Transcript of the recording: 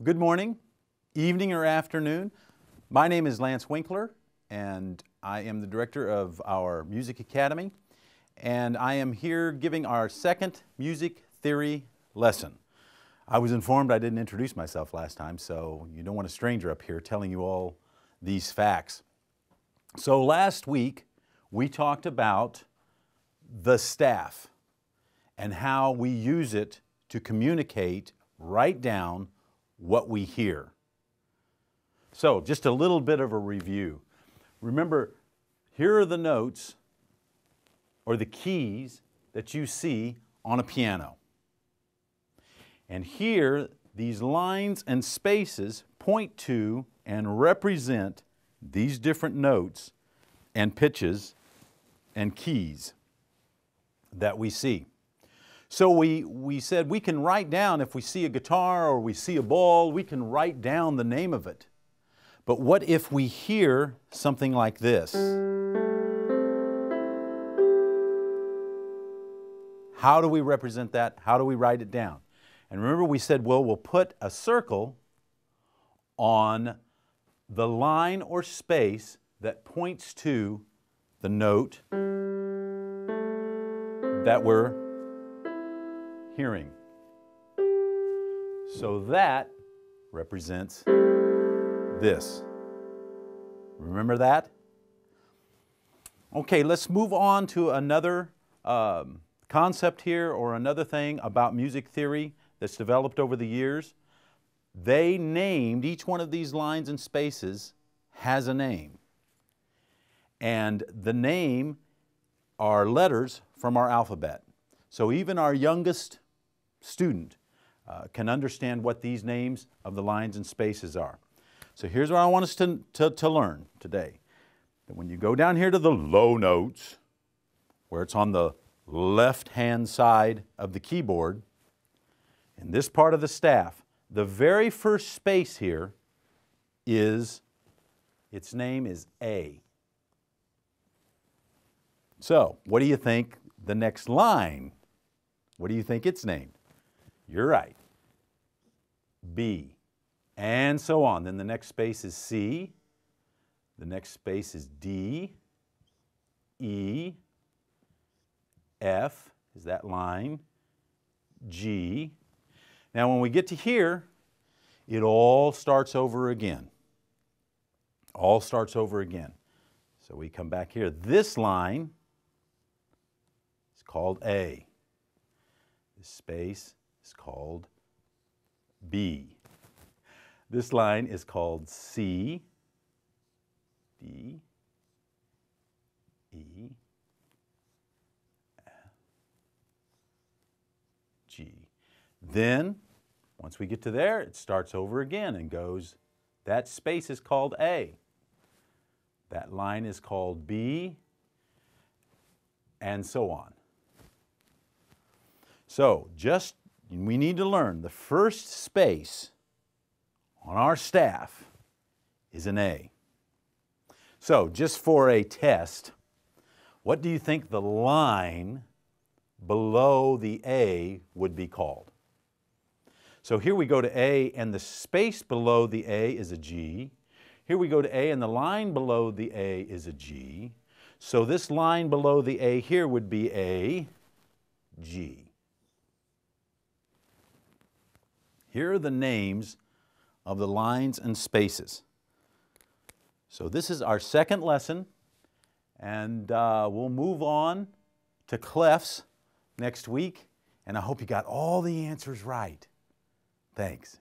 Good morning, evening or afternoon. My name is Lance Winkler and I am the director of our Music Academy, and I am here giving our second music theory lesson. I was informed I didn't introduce myself last time, so you don't want a stranger up here telling you all these facts. So last week we talked about the staff and how we use it to communicate, write down what we hear. So just a little bit of a review. Remember, here are the notes or the keys that you see on a piano. And here, these lines and spaces point to and represent these different notes and pitches and keys that we see. So we said we can write down, if we see a guitar or we see a ball, we can write down the name of it. But what if we hear something like this? How do we represent that? How do we write it down? And remember we said, well, we'll put a circle on the line or space that points to the note that we're hearing. So that represents this. Remember that? Okay, let's move on to another concept here, or another thing about music theory that's developed over the years. They named each one of these lines and spaces has a name. And the name are letters from our alphabet. So even our youngest student can understand what these names of the lines and spaces are. So here's what I want us to learn today. That when you go down here to the low notes, where it's on the left-hand side of the keyboard, in this part of the staff, the very first space here is, its name is A. So, what do you think the next line, what do you think it's named? You're right, B. And so on. Then the next space is C. The next space is D, E, F is that line, G. Now when we get to here, it all starts over again. All starts over again. So we come back here. This line is called A. This space is called B. This line is called C, D, E, F, G. Then, once we get to there, it starts over again and goes, that space is called A. That line is called B, and so on. So, we need to learn the first space on our staff is an A. So, just for a test, what do you think the line below the A would be called? So here we go to A, and the space below the A is a G. Here we go to A, and the line below the A is a G. So this line below the A here would be a G. Here are the names of the lines and spaces. So this is our second lesson, and we'll move on to clefs next week, and I hope you got all the answers right. Thanks.